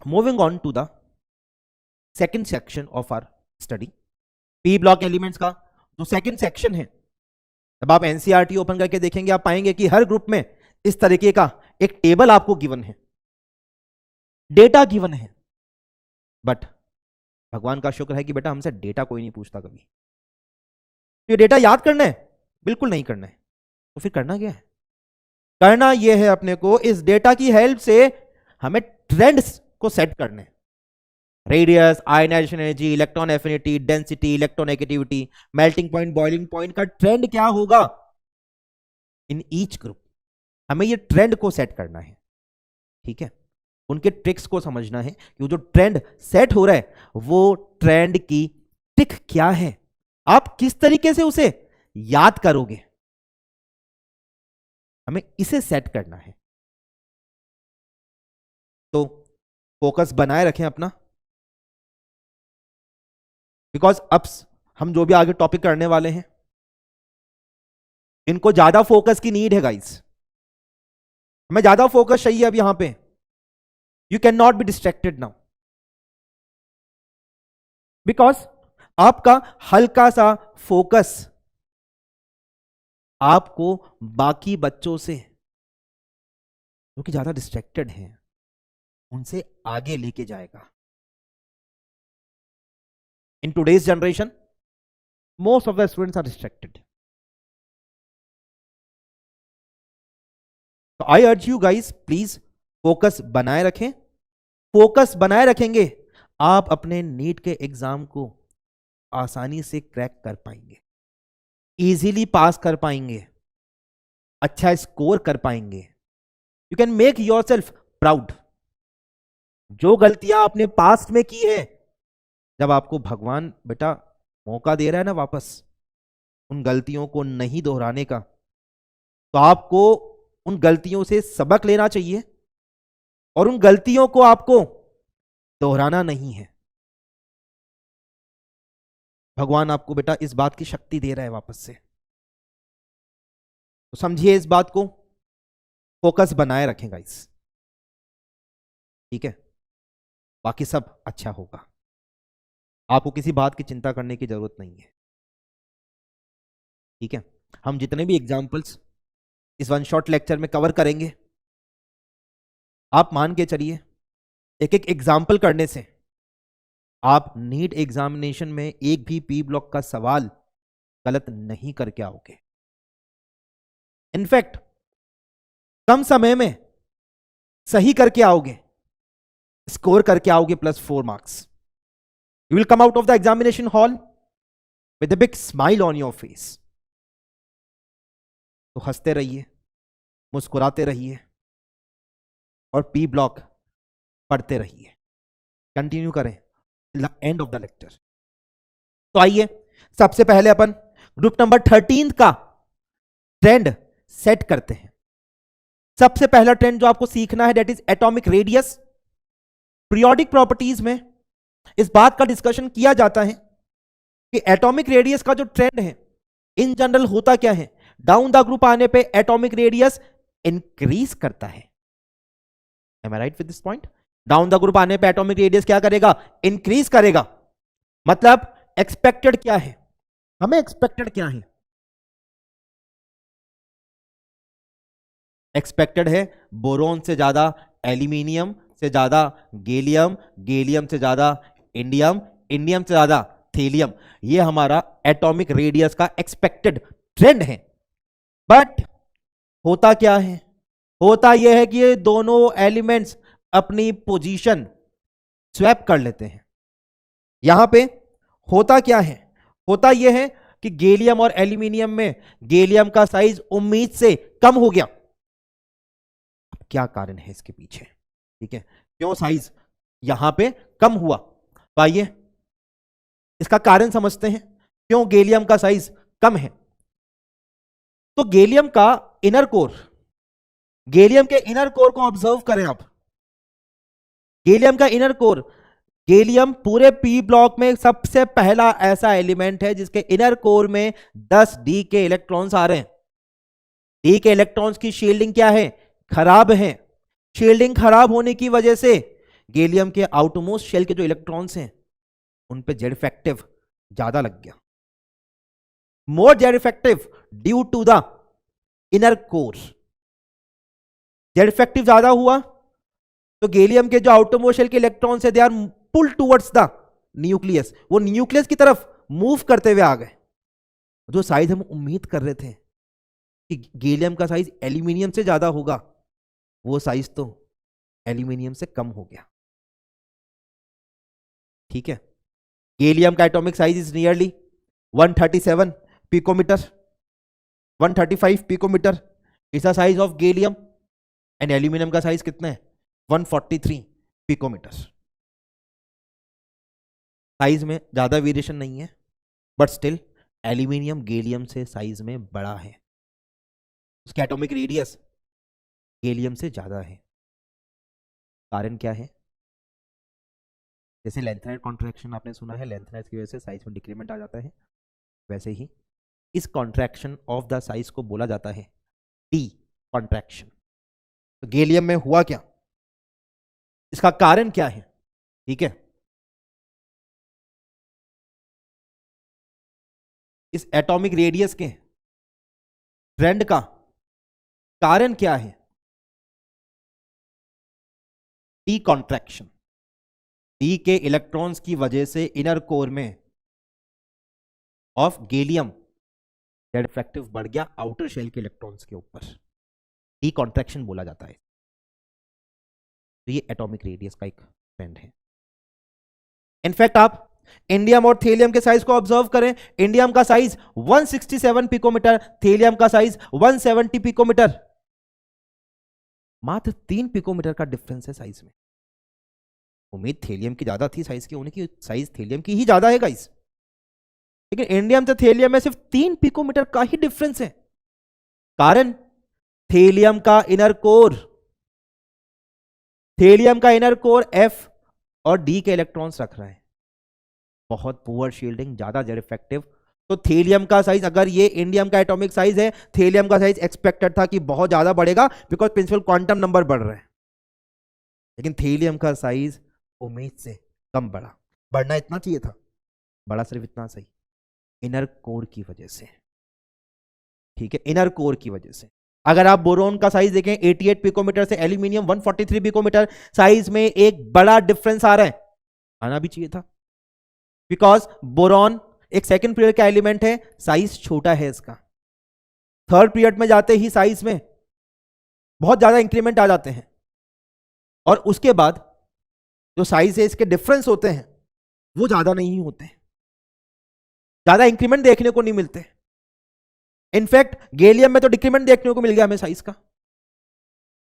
Moving on to the second section of our study, P block elements का जो second section है, जब आप एनसीईआरटी ओपन करके देखेंगे आप पाएंगे कि हर ग्रुप में इस तरीके का एक टेबल आपको गिवन है, डेटा गिवन है, बट भगवान का शुक्र है कि बेटा हमसे डेटा कोई नहीं पूछता कभी। तो ये डेटा याद करना है? बिल्कुल नहीं करना है। तो फिर करना क्या है? करना यह है अपने को इस डेटा की हेल्प से हमें ट्रेंड्स को सेट करने हैं। Radius, ionization energy, electron affinity, density, electronegativity, melting point, boiling point का ट्रेंड क्या होगा इन ईच ग्रुप, हमें ये ट्रेंड को सेट करना है। ठीक है, उनके ट्रिक्स को समझना है कि वो जो ट्रेंड सेट हो रहा है वो ट्रेंड की ट्रिक क्या है, आप किस तरीके से उसे याद करोगे, हमें इसे सेट करना है। तो फोकस बनाए रखें अपना, बिकॉज अब हम जो भी आगे टॉपिक करने वाले हैं इनको ज्यादा फोकस की नीड है गाइस, हमें ज्यादा फोकस चाहिए अब यहां पे। You can not be distracted now, because आपका हल्का सा फोकस आपको बाकी बच्चों से जो कि ज्यादा डिस्ट्रैक्टेड हैं उनसे आगे लेके जाएगा। In today's generation most of the students are distracted. तो I urge you guys, please focus बनाए रखें। फोकस बनाए रखेंगे आप अपने नीट के एग्जाम को आसानी से क्रैक कर पाएंगे, इजीली पास कर पाएंगे, अच्छा स्कोर कर पाएंगे। You can make your self proud. जो गलतियां आपने पास्ट में की है, जब आपको भगवान बेटा मौका दे रहा है ना वापस उन गलतियों को नहीं दोहराने का, तो आपको उन गलतियों से सबक लेना चाहिए और उन गलतियों को आपको दोहराना नहीं है। भगवान आपको बेटा इस बात की शक्ति दे रहा है वापस से, तो समझिए इस बात को, फोकस बनाए रखें गाइस। ठीक है, बाकी सब अच्छा होगा, आपको किसी बात की चिंता करने की जरूरत नहीं है। ठीक है, हम जितने भी एग्जाम्पल्स इस वन शॉट लेक्चर में कवर करेंगे, आप मान के चलिए एक एक एग्जाम्पल करने से आप नीट एग्जामिनेशन में एक भी पी ब्लॉक का सवाल गलत नहीं करके आओगे। इनफैक्ट कम समय में सही करके आओगे, स्कोर करके आओगे +4 marks. You will come out of the examination hall with a big smile on your face. तो हंसते रहिए, मुस्कुराते रहिए और पी ब्लॉक पढ़ते रहिए। कंटिन्यू करें एंड ऑफ द लेक्चर। तो आइए सबसे पहले अपन ग्रुप नंबर 13 का ट्रेंड सेट करते हैं। सबसे पहला ट्रेंड जो आपको सीखना है that is atomic radius. Periodic properties में इस बात का डिस्कशन किया जाता है कि एटॉमिक रेडियस का जो ट्रेंड है इन जनरल होता क्या है, डाउन द ग्रुप आने पे एटॉमिक रेडियस इंक्रीज करता है। Am I right with this point? Down the group आने पे एटॉमिक रेडियस क्या करेगा, इंक्रीज करेगा। मतलब एक्सपेक्टेड क्या है, हमें एक्सपेक्टेड क्या है, एक्सपेक्टेड है बोरोन से ज्यादा एल्यूमिनियम से ज्यादा गैलियम, गैलियम से ज्यादा इंडियम, इंडियम से ज्यादा थीलियम। ये हमारा एटॉमिक रेडियस का एक्सपेक्टेड ट्रेंड है। बट होता क्या है, होता यह है कि ये दोनों एलिमेंट्स अपनी पोजीशन स्वैप कर लेते हैं। यहां पे होता क्या है, होता यह है कि गैलियम और एल्यूमिनियम में गैलियम का साइज उम्मीद से कम हो गया। अब क्या कारण है इसके पीछे, ठीक है, क्यों साइज यहां पे कम हुआ? तो आइए इसका कारण समझते हैं, क्यों गैलियम का साइज कम है। तो गैलियम का इनर कोर, गैलियम के इनर कोर को ऑब्जर्व करें आप। गैलियम का इनर कोर, गैलियम पूरे पी ब्लॉक में सबसे पहला ऐसा एलिमेंट है जिसके इनर कोर में 10 डी के इलेक्ट्रॉन्स आ रहे हैं। डी के इलेक्ट्रॉन्स की शील्डिंग क्या है, खराब है। शील्डिंग खराब होने की वजह से गैलियम के आउटमोस्ट शेल के जो इलेक्ट्रॉन्स हैं उन पे जेड इफेक्टिव ज्यादा लग गया, more Z effective due to the inner core. Z effective ज्यादा हुआ तो गैलियम के जो आउटरमोस्ट शेल के इलेक्ट्रॉन्स है they are pull towards the nucleus, वो न्यूक्लियस की तरफ मूव करते हुए आ गए। जो साइज हम उम्मीद कर रहे थे कि गैलियम का साइज एल्यूमिनियम से ज्यादा होगा, वो साइज तो एल्यूमिनियम से कम हो गया। ठीक है, गैलियम का atomic size is nearly 137 picometre, 135 picometre is the size of gallium, and aluminium का साइज कितना है 143 पिकोमीटर। साइज में ज्यादा वेरिएशन नहीं है, बट स्टिल एल्यूमिनियम गैलियम से साइज में बड़ा है, उसका एटॉमिक रेडियस गैलियम से ज्यादा है। कारण क्या है? जैसे लेंथेनाइड कॉन्ट्रैक्शन आपने सुना है, लेंथेनाइड की वजह से साइज में डिक्रीमेंट आ जाता है, वैसे ही इस कॉन्ट्रैक्शन ऑफ द साइज को बोला जाता है डी कॉन्ट्रैक्शन। तो गैलियम में हुआ क्या, इसका कारण क्या है? ठीक है, इस एटॉमिक रेडियस के ट्रेंड का कारण क्या है? D contraction. डी के इलेक्ट्रॉन्स की वजह से इनर कोर में ऑफ गैलियम जेड इफेक्टिव बढ़ गया आउटर शेल के इलेक्ट्रॉन्स के ऊपर, डी कॉन्ट्रैक्शन बोला जाता है। तो ये एटॉमिक रेडियस का एक ट्रेंड है। इनफैक्ट आप इंडियम और थेलियम के साइज को ऑब्जर्व करें, इंडियम का साइज 167 पिकोमीटर, थेलियम का साइज 170 पिकोमीटर, मात्र 3 पिकोमीटर का डिफरेंस है साइज में। उम्मीद थेलियम की ज्यादा थी साइज की होने की, साइज थेलियम की ही ज्यादा है गाइस, लेकिन इंडियम से थेलियम में सिर्फ 3 पिकोमीटर का ही डिफरेंस है। कारण थेलियम का इनर कोर, थेलियम का इनर कोर एफ और डी के इलेक्ट्रॉन्स रख रहा है, बहुत पुअर शील्डिंग, ज्यादा जेड इफेक्टिव। तो थेलियम का साइज, अगर ये इंडियम का एटॉमिक साइज है, थेलियम का साइज एक्सपेक्टेड था कि बहुत ज्यादा बढ़ेगा बिकॉज प्रिंसिपल क्वांटम नंबर बढ़ रहे हैं, लेकिन थेलियम का साइज उम्मीद से कम बढ़ा। बढ़ना इतना चाहिए था, बड़ा सिर्फ इतना सही, इनर कोर की वजह से। ठीक है, इनर कोर की वजह से। अगर आप बोरोन का साइज देखें 88 पिकोमीटर से एल्यूमिनियम 143 पिकोमीटर, साइज में एक बड़ा डिफरेंस आ रहा है, आना भी चाहिए था, बिकॉज बोरॉन एक सेकंड पीरियड का एलिमेंट है, साइज छोटा है इसका, थर्ड पीरियड में जाते ही साइज में बहुत ज्यादा इंक्रीमेंट आ जाते हैं, और उसके बाद जो साइज है इसके डिफरेंस होते हैं वो ज्यादा नहीं होते, ज्यादा इंक्रीमेंट देखने को नहीं मिलते। इनफैक्ट गैलियम में तो डिक्रीमेंट देखने को मिल गया हमें साइज का,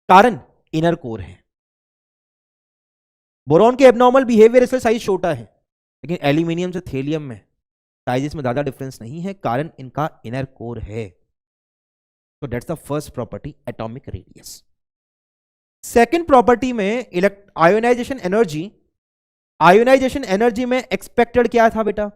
कारण इनर कोर है। बोरॉन के एबनॉर्मल बिहेवियर इसलिए साइज छोटा है, लेकिन एल्यूमिनियम से थेलियम में साइजेस में ज्यादा डिफरेंस नहीं है, कारण इनका इनर कोर है। तो that's the first property, atomic radius. Second property में आयोनाइजेशन एनर्जी। आयोनाइजेशन एनर्जी में एक्सपेक्टेड क्या था बेटा?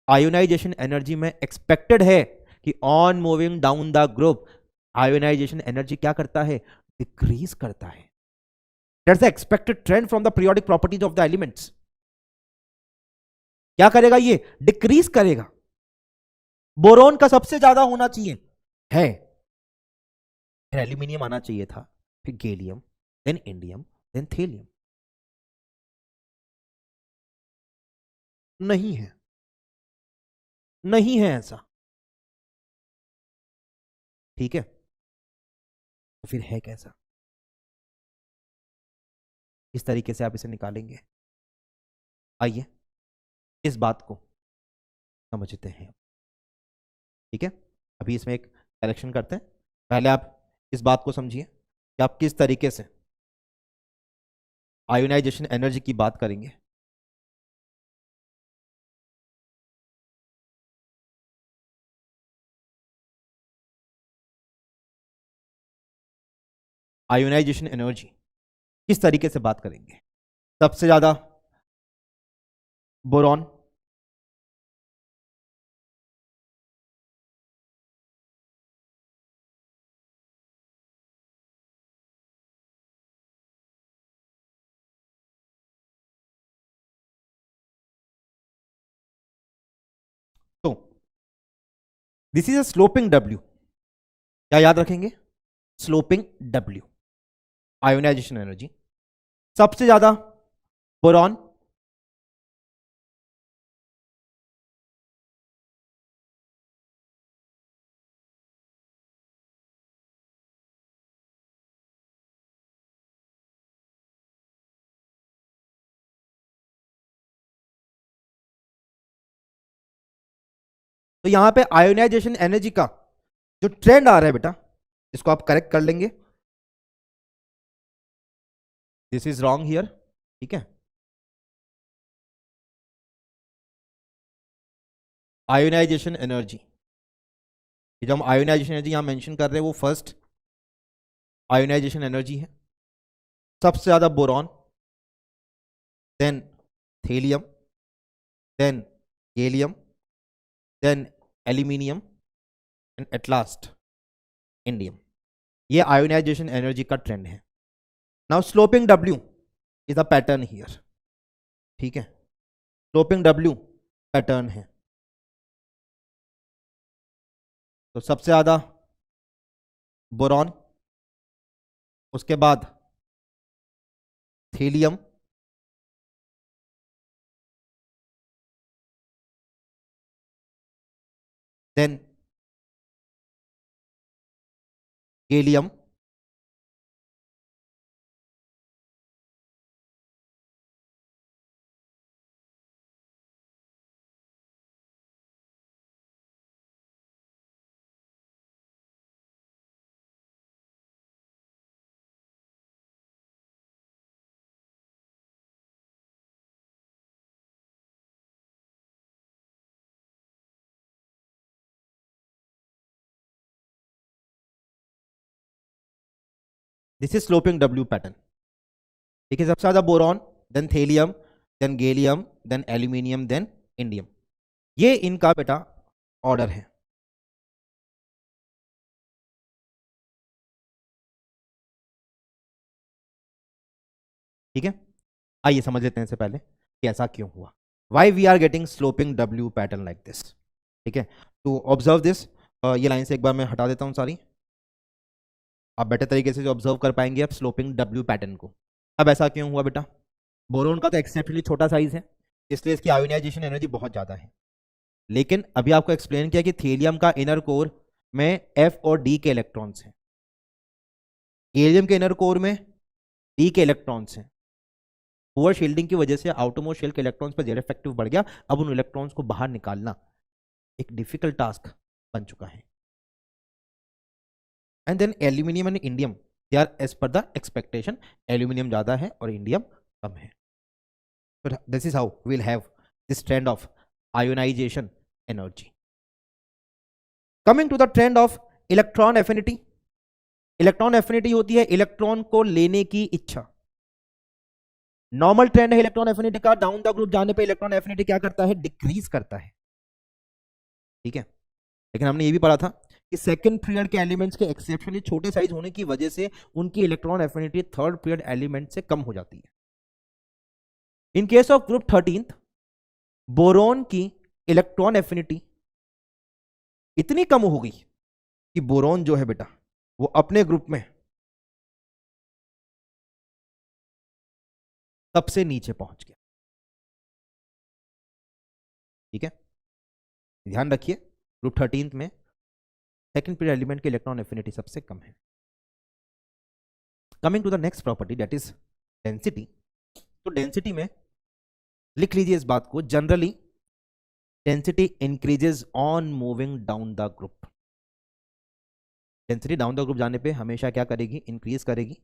आयोनाइजेशन एनर्जी में एक्सपेक्टेड है कि on moving down the group ionisation energy क्या करता है? डिक्रीज करता है। That's the expected trend from the periodic properties of the elements. क्या करेगा ये? डिक्रीज करेगा। बोरोन का सबसे ज्यादा होना चाहिए है, फिर एल्यूमिनियम आना चाहिए था, फिर gallium, then indium, then thallium. नहीं है, नहीं है ऐसा। ठीक है, तो फिर है कैसा? इस तरीके से आप इसे निकालेंगे। आइए इस बात को समझते हैं। ठीक है, अभी इसमें एक करेक्शन करते हैं। पहले आप इस बात को समझिए कि आप किस तरीके से आयोनाइजेशन एनर्जी की बात करेंगे। आयोनाइजेशन एनर्जी किस तरीके से बात करेंगे? सबसे ज्यादा boron, this is a sloping W, क्या याद रखेंगे? Sloping W, ionisation energy. सबसे ज्यादा बोरॉन, तो यहां पे आयोनाइजेशन एनर्जी का जो ट्रेंड आ रहा है बेटा, इसको आप करेक्ट कर लेंगे। दिस इज रॉन्ग हियर, ठीक है। आयोनाइजेशन एनर्जी, जो हम आयोनाइजेशन एनर्जी यहां मेंशन कर रहे हैं वो फर्स्ट आयोनाइजेशन एनर्जी है। सबसे ज्यादा boron, then thallium, then gallium, then aluminium and at last indium. ये आयोनाइजेशन एनर्जी का ट्रेंड है। Now sloping W is the pattern here, ठीक है। स्लोपिंग डब्ल्यू पैटर्न है, तो सबसे ज्यादा बोरॉन, उसके बाद thallium, then gallium, this is sloping W pattern, ठीक है। सबसे ज्यादा boron, then thallium, then gallium, then aluminium, then indium. ये इनका बेटा ऑर्डर है, ठीक है। आइए समझ लेते हैं इससे पहले कि ऐसा क्यों हुआ, why we are getting sloping W pattern like this, ठीक है। टू ऑब्जर्व दिस, ये लाइन से एक बार मैं हटा देता हूं सारी, आप बेटर तरीके से जो ऑब्जर्व कर पाएंगे आप स्लोपिंग डब्ल्यू पैटर्न को। अब ऐसा क्यों हुआ बेटा? बोरोन का तो एक्सेप्शनली छोटा साइज है, इसलिए इसकी आयोनाइजेशन एनर्जी बहुत ज्यादा है। लेकिन अभी आपको एक्सप्लेन किया कि थेलियम का इनर कोर में एफ और डी के इलेक्ट्रॉन्स हैं, गैलियम के इनर कोर में डी के इलेक्ट्रॉन्स हैं। पुअर शील्डिंग की वजह से आउटरमोस्ट शेल के इलेक्ट्रॉन्स पर जेड इफेक्टिव बढ़ गया। अब उन इलेक्ट्रॉन्स को बाहर निकालना एक डिफिकल्ट टास्क बन चुका है। And then aluminium and indium, they are as per the expectation, aluminium ज्यादा है और इंडियम कम है। So this is how we'll have this trend of ionization energy. Coming to the trend of electron affinity. Electron affinity होती है electron को लेने की इच्छा। नॉर्मल ट्रेंड है इलेक्ट्रॉन एफिनिटी का, डाउन द ग्रुप जाने पे इलेक्ट्रॉन एफिनिटी क्या करता है? डिक्रीज करता है, ठीक है। लेकिन हमने ये भी पढ़ा था कि सेकंड पीरियड के एलिमेंट्स के एक्सेप्शनली छोटे साइज होने की वजह से उनकी electron affinity third period element से कम हो जाती है। In case of group 13th, boron की इलेक्ट्रॉन एफिनिटी इतनी कम हो गई कि बोरोन जो है बेटा वो अपने ग्रुप में सबसे नीचे पहुंच गया, ठीक है। ध्यान रखिए ग्रुप 13th में सेकंड पीरियड एलिमेंट की इलेक्ट्रॉन एफिनिटी सबसे कम है। Coming to the next property that is density. तो डेंसिटी में लिख लीजिए इस बात को, generally density increases on moving down the group. Density down the group जाने पे हमेशा क्या करेगी? इंक्रीज करेगी।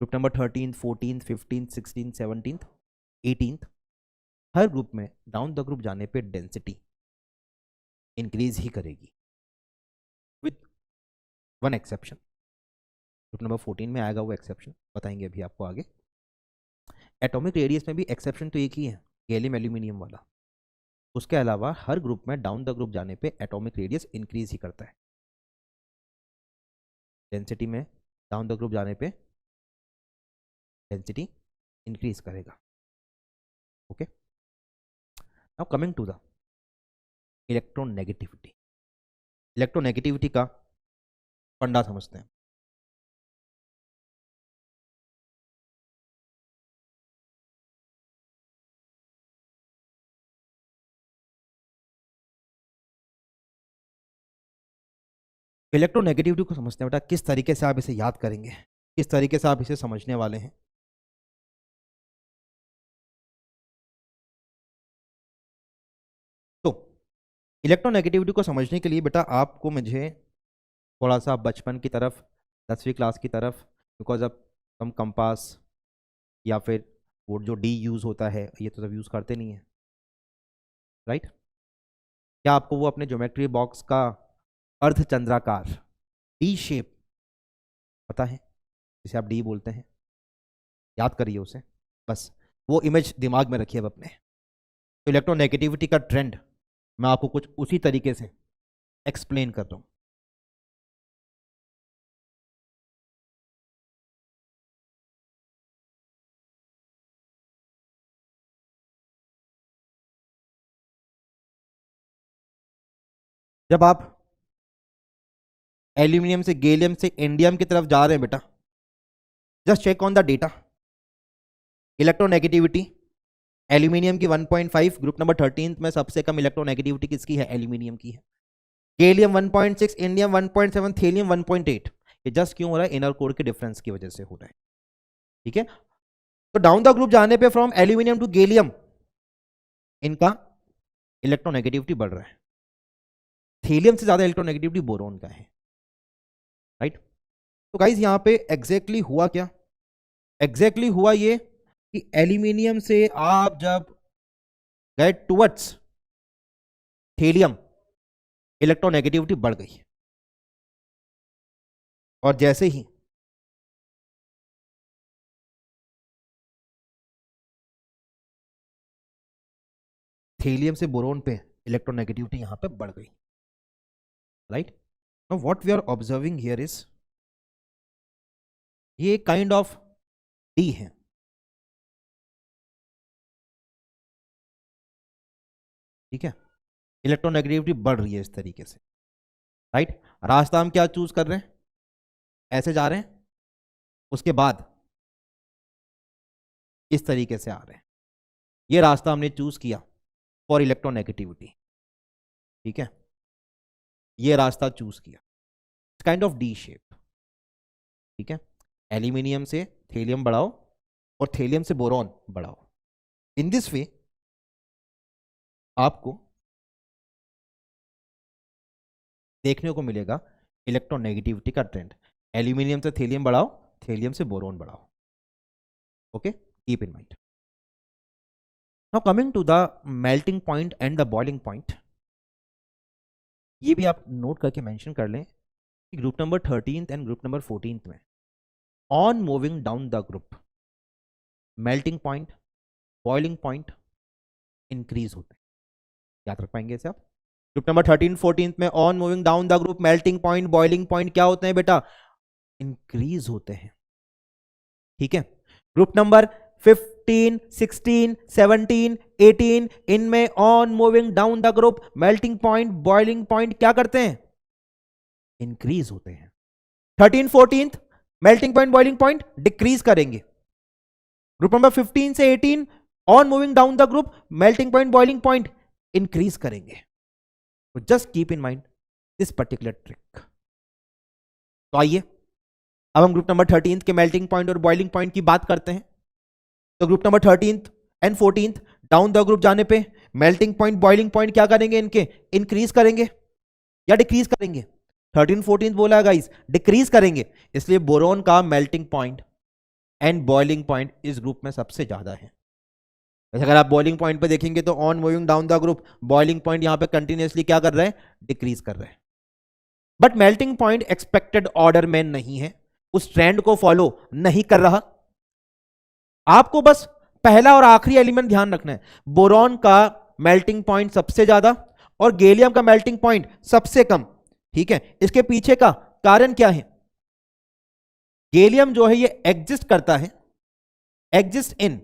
ग्रुप नंबर 13, 14, 15, 16, 17, 18, हर ग्रुप में डाउन द ग्रुप जाने पे डेंसिटी इंक्रीज ही करेगी, with one exception. Group number 14 में आएगा वो एक्सेप्शन, बताएंगे अभी आपको आगे। एटॉमिक रेडियस में भी एक्सेप्शन तो एक ही है, गैलियम एल्यूमिनियम वाला। उसके अलावा हर ग्रुप में डाउन द ग्रुप जाने पे एटॉमिक रेडियस इंक्रीज ही करता है। डेंसिटी में डाउन द ग्रुप जाने पे डेंसिटी इंक्रीज करेगा, okay. Now coming to the electron negativity. Electronegativity का फंडा समझते हैं। इलेक्ट्रोनेगेटिविटी को समझते हैं बेटा, किस तरीके से आप इसे याद करेंगे, किस तरीके से आप इसे समझने वाले हैं। तो इलेक्ट्रोनेगेटिविटी को समझने के लिए बेटा आपको मुझे थोड़ा सा बचपन की तरफ, 10वीं क्लास की तरफ, बिकॉज अब हम कंपास या फिर वो जो डी यूज़ होता है ये तो सब यूज़ करते नहीं है, राइट। क्या आपको वो अपने ज्योमेट्री बॉक्स का अर्धचंद्राकार डी शेप पता है, जिसे आप डी बोलते हैं? याद करिए उसे, बस वो इमेज दिमाग में रखिए अब अपने। तो इलेक्ट्रोनेगेटिविटी का ट्रेंड मैं आपको कुछ उसी तरीके से एक्सप्लेन कर रहा हूं। जब आप एल्यूमिनियम से गैलियम से इंडियम की तरफ जा रहे हैं बेटा, just check on the data. Electronegativity aluminium की 1.5, ग्रुप नंबर 13 में सबसे कम इलेक्ट्रोनेगेटिविटी किसकी है? एल्यूमिनियम की है। Gallium 1.6, indium 1.7, thallium 1.8। ये जस्ट क्यों हो रहा है? इनर कोर के डिफरेंस की वजह से हो रहा है, ठीक है। तो डाउन द ग्रुप जाने पे फ्रॉम एल्यूमिनियम टू गैलियम इनका इलेक्ट्रोनेगेटिविटी बढ़ रहा है। थेलियम से ज्यादा इलेक्ट्रोनेगेटिविटी बोरोन का है, राइट। तो गाइस यहां पे एग्जैक्टली हुआ क्या? एग्जैक्टली हुआ ये कि एल्यूमिनियम से आप जब गए टुवर्ड्स थेलियम, इलेक्ट्रोनेगेटिविटी बढ़ गई। और जैसे ही थेलियम से बोरोन पे इलेक्ट्रोनेगेटिविटी यहां पे बढ़ गई, right. Now what we are observing here is, ये काइंड ऑफ डी है, ठीक है। इलेक्ट्रोनेगेटिविटी बढ़ रही है इस तरीके से, राइट। रास्ता हम क्या चूज कर रहे हैं? ऐसे जा रहे हैं, उसके बाद इस तरीके से आ रहे हैं। ये रास्ता हमने चूज किया फॉर इलेक्ट्रोनेगेटिविटी, ठीक है। ये रास्ता चूज किया, काइंड ऑफ डी शेप, ठीक है। एल्यूमिनियम से थेलियम बढ़ाओ और थेलियम से बोरॉन बढ़ाओ। इन दिस वे आपको देखने को मिलेगा इलेक्ट्रोनेगेटिविटी का ट्रेंड। एल्यूमिनियम से थेलियम बढ़ाओ, थेलियम से बोरॉन बढ़ाओ, okay, keep in mind. Now coming to the melting point and the boiling point, ये भी आप नोट करके मेंशन कर लें कि group number 13 and group number 14 में on moving down the group melting point, boiling point increase होते हैं। याद रख पाएंगे इसे आप? ग्रुप नंबर 13 14 में on moving down the group melting point, boiling point क्या होते हैं बेटा? इंक्रीज होते हैं, ठीक है। ग्रुप नंबर 15 16 17 18 इनमें on moving down the group melting point, boiling point क्या करते हैं? इंक्रीज होते हैं। 13 14 melting point, boiling point decrease करेंगे। ग्रुप नंबर 15 से 18 on moving down the group melting point, boiling point increase करेंगे। तो just keep in mind this particular trick. तो आइए अब हम ग्रुप नंबर 13 के मेल्टिंग पॉइंट और बॉइलिंग पॉइंट की बात करते हैं। तो group number 13 and 14 down the group जाने पे मेल्टिंग पॉइंट, बॉइलिंग पॉइंट क्या करेंगे? इनके इंक्रीज करेंगे या डिक्रीज करेंगे? 13 14 बोला गाइस, डिक्रीज करेंगे। इसलिए बोरोन का melting point and boiling point इस ग्रुप में सबसे ज्यादा है। अगर आप बॉइलिंग पॉइंट पे देखेंगे तो on moving down the group boiling point यहां पे कंटिन्यूअसली क्या कर रहे हैं? डिक्रीज कर रहे हैं। But melting point expected order में नहीं है, उस ट्रेंड को फॉलो नहीं कर रहा। आपको बस पहला और आखिरी एलिमेंट ध्यान रखना है। बोरॉन का मेल्टिंग पॉइंट सबसे ज्यादा और गैलियम का मेल्टिंग पॉइंट सबसे कम, ठीक है। इसके पीछे का कारण क्या है? गैलियम जो है ये एग्जिस्ट करता है, exist in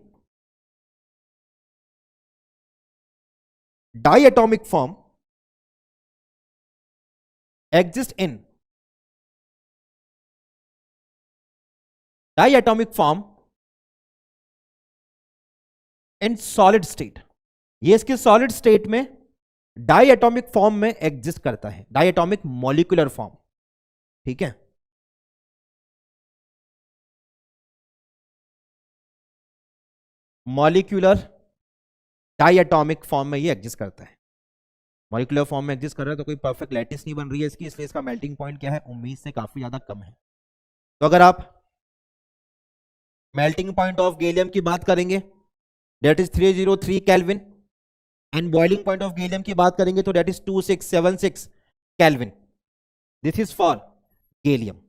diatomic form exist in diatomic form in solid state. ये इसके सॉलिड स्टेट में डाइएटॉमिक फॉर्म में एग्जिस्ट करता है, डाइएटॉमिक मॉलिक्यूलर फॉर्म, ठीक है। मॉलिक्यूलर डाइएटॉमिक फॉर्म में ये एग्जिस्ट करता है। मॉलिक्यूलर फॉर्म में एग्जिस्ट कर रहा है तो कोई परफेक्ट लैटिस नहीं बन रही है इसकी, इसलिए इसका मेल्टिंग पॉइंट क्या है, उम्मीद से काफी ज्यादा कम है। तो अगर आप मेल्टिंग पॉइंट ऑफ गैलियम की बात करेंगे that is 303 kelvin, and boiling point of gallium की बात करेंगे तो that is 2676 kelvin. This is for gallium.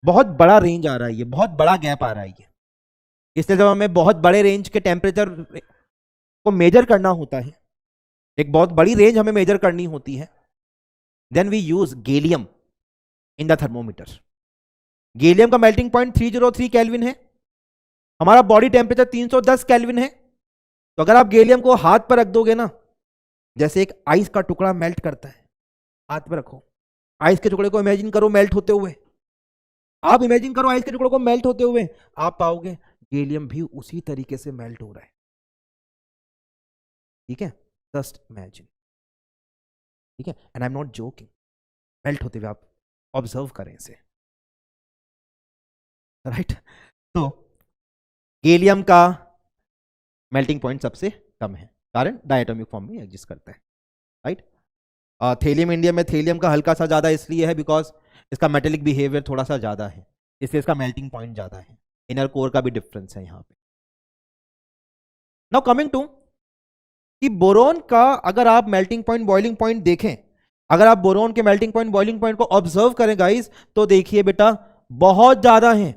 बहुत बड़ा रेंज आ रहा है, ये बहुत बड़ा गैप आ रहा है ये, इसलिए जब हमें बहुत बड़े रेंज के टेम्परेचर को मेजर करना होता है, एक बहुत बड़ी रेंज हमें मेजर करनी होती है, then we use gallium in the thermometer. Gallium का मेल्टिंग पॉइंट 303 केल्विन है, हमारा बॉडी टेम्परेचर 310 केल्विन है। तो अगर आप गैलियम को हाथ पर रख दोगे ना, जैसे एक आइस का टुकड़ा मेल्ट करता है, हाथ पर रखो, आइस के टुकड़े को इमेजिन करो मेल्ट होते हुए, आप इमेजिन करो आइस के टुकड़े को मेल्ट होते हुए, आप पाओगे गैलियम भी उसी तरीके से मेल्ट हो रहा है, ठीक है, जस्ट इमेजिन, ठीक है, and I am not joking, melt होते हुए आप ऑब्जर्व करें इसे, राइट। तो गैलियम का मेल्टिंग पॉइंट सबसे कम है, कारण डायटोमिक फॉर्म में एग्जिस्ट करता है, राइट। थेलियम इंडियम में थेलियम का हल्का सा ज्यादा इसलिए है बिकॉज इसका मेटेलिक बिहेवियर थोड़ा सा ज्यादा है, इसलिए इसका मेल्टिंग पॉइंट ज्यादा है, इनर कोर का भी डिफरेंस है यहाँ पे। नाउ कमिंग टू कि बोरोन का अगर आप मेल्टिंग पॉइंट बॉइलिंग पॉइंट देखें, अगर आप बोरोन के मेल्टिंग पॉइंट बॉइलिंग पॉइंट को ऑब्जर्व करें गाइस, तो देखिए बेटा बहुत ज्यादा है,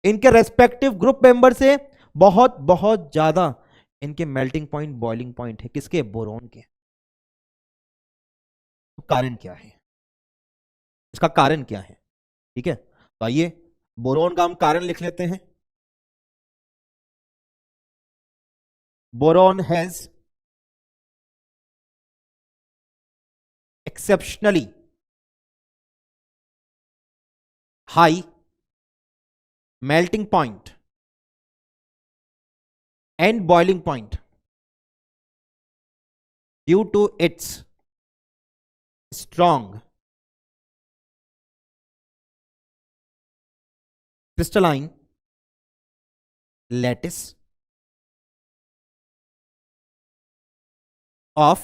इनके रेस्पेक्टिव ग्रुप मेंबर से बहुत बहुत ज्यादा इनके मेल्टिंग पॉइंट बॉइलिंग पॉइंट है, किसके, बोरोन के। तो कारण क्या है इसका, कारण क्या है, ठीक है। तो आइए बोरोन का हम कारण लिख लेते हैं। Boron has exceptionally high melting point and boiling point due to its strong crystalline lattice of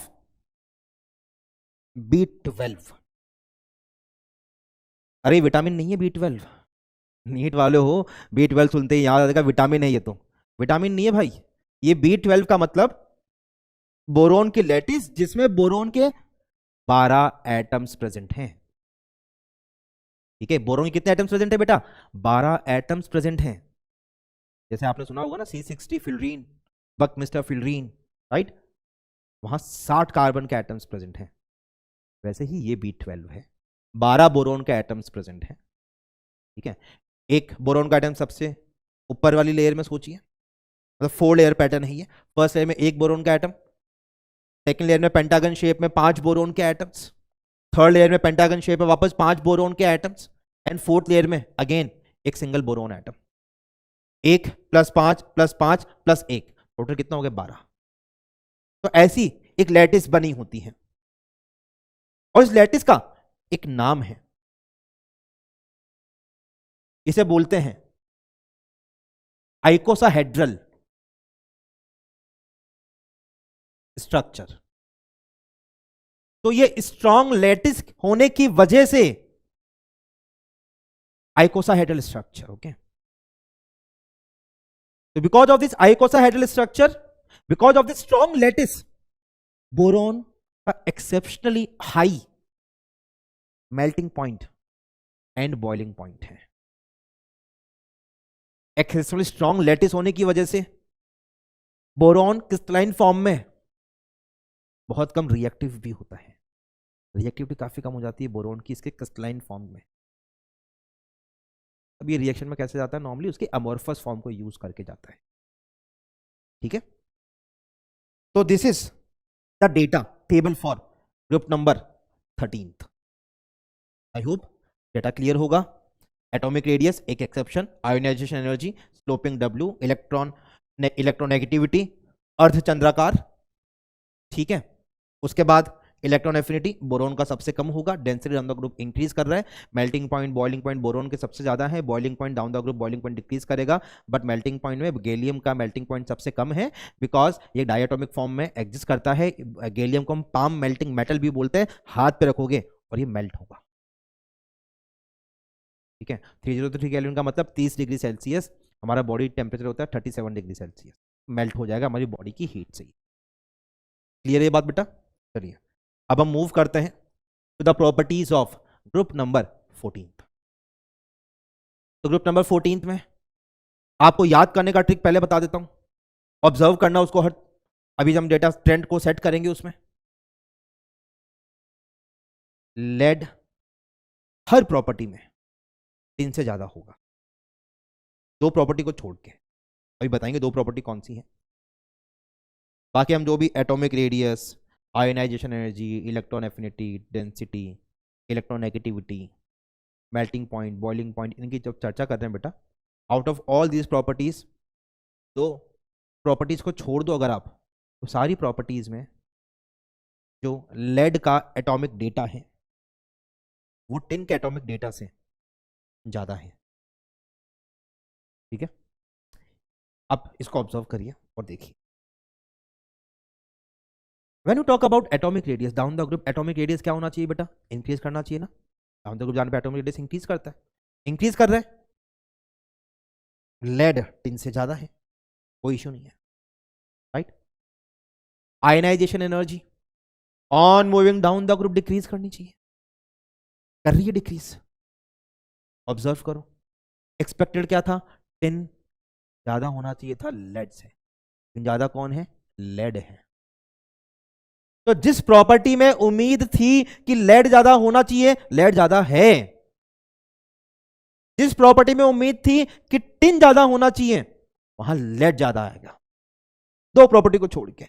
B12। अरे विटामिन नहीं है B12, नीट वाले हो, B12 सुनते ही याद आएगा विटामिन है, ये तो विटामिन नहीं है भाई, ये B12 का मतलब बोरोन की लैटिस जिसमें बोरोन के 12 एटम्स प्रेजेंट हैं, ठीक है। बोरोन के कितने एटम्स प्रेजेंट है बेटा, 12 एटम्स प्रेजेंट हैं। जैसे आपने सुना होगा ना C60 फिल्रीन, बकमिस्टर फिल्रीन, राइट, वहां 60 कार्बन के एटम्स प्रेजेंट हैं, वैसे ही ये B12 है, 12 बोरोन के एटम्स प्रेजेंट हैं, ठीक है। एक बोरोन का एटम सबसे ऊपर वाली लेयर में सोचिए, मतलब 4 लेयर पैटर्न है ये, फर्स्ट लेयर में एक बोरोन का एटम, सेकंड लेयर में पेंटागन शेप में 5 बोरोन के एटम्स, थर्ड लेयर में पेंटागन शेप में वापस 5 बोरोन के एटम्स, एंड फोर्थ लेयर में अगेन एक सिंगल बोरोन एटम, 1 + 5 + 5 + 1, टोटल कितना हो गया, 12। तो ऐसी एक लैटिस बनी होती है, और इस लैटिस का एक नाम है, इसे बोलते हैं आइकोसाहेड्रल स्ट्रक्चर। तो ये स्ट्रॉन्ग लैटिस होने की वजह से आइकोसाहेड्रल structure, okay. So because of this icosahedral structure, because of this strong lattice, boron का exceptionally high melting point and boiling point है। एक्सेप्शनली स्ट्रॉन्ग लैटिस होने की वजह से बोरॉन क्रिस्टलाइन फॉर्म में बहुत कम रिएक्टिव भी होता है, रिएक्टिविटी काफी कम हो जाती है बोरॉन की इसके क्रिस्टलाइन फॉर्म में। अब ये रिएक्शन में कैसे जाता है, नॉर्मली उसके अमोर्फस फॉर्म को यूज करके जाता है, ठीक है। तो this is the data table for group number 13। I hope data clear होगा। एटॉमिक रेडियस एक exception, ionization energy, sloping W, electronegativity, अर्धचंद्राकार, ठीक है। उसके बाद इलेक्ट्रॉन एफिनिटी बोरोन का सबसे कम होगा, density down the group increase कर रहा है, melting point boiling point boron के सबसे ज्यादा है, boiling point down the group boiling point decrease करेगा, बट मेल्टिंग पॉइंट में गैलियम का मेल्टिंग पॉइंट सबसे कम है, बिकॉज ये डायटोमिक फॉर्म में एग्जिस्ट करता है। गैलियम को हम पाम मेल्टिंग मेटल भी बोलते हैं, हाथ पे रखोगे और ये मेल्ट होगा, ठीक है। 303 केल्विन का मतलब 30 डिग्री सेल्सियस हमारा बॉडी टेम्परेचर होता है, 37 डिग्री सेल्सियस मेल्ट हो जाएगा हमारी बॉडी की हीट से ही। क्लियर है ये बात बेटा? चलिए अब हम मूव करते हैं to the properties of group number 14। तो ग्रुप नंबर 14 में आपको याद करने का ट्रिक पहले बता देता हूं, ऑब्जर्व करना उसको हर, अभी हम डेटा ट्रेंड को सेट करेंगे उसमें। लेड हर प्रॉपर्टी में 3 से ज्यादा होगा, 2 प्रॉपर्टी को छोड़ के, अभी बताएंगे 2 प्रॉपर्टी कौन सी है। बाकी हम जो भी atomic radius, ionisation energy, electron affinity, density, electronegativity, melting point, boiling point, इनकी जब चर्चा कर रहे हैं बेटा, out of all these properties 2 properties को छोड़ दो अगर आप, तो सारी प्रॉपर्टीज में जो लेड का एटॉमिक डेटा है वो टिन के एटॉमिक डेटा से ज्यादा है, ठीक है। अब इसको ऑब्जर्व करिए और देखिए, When you talk about atomic radius down the group, atomic radius क्या होना चाहिए बेटा? इंक्रीज करना चाहिए ना, डाउन द ग्रुप जाने पे एटॉमिक रेडियस इंक्रीज करता है, इंक्रीज कर रहा है, लेड टिन से ज्यादा है, कोई इश्यू नहीं है, right. Ionisation energy on moving down the group decrease करनी चाहिए, कर रही है डिक्रीज, ऑब्जर्व करो। एक्सपेक्टेड क्या था? टिन ज्यादा होना चाहिए था लेड से, लेकिन ज्यादा कौन है? लेड है। तो जिस प्रॉपर्टी में उम्मीद थी कि लेड ज्यादा होना चाहिए, लेड ज्यादा है। जिस प्रॉपर्टी में उम्मीद थी कि टिन ज्यादा होना चाहिए, वहां लेड ज्यादा आएगा, 2 प्रॉपर्टी को छोड़ के,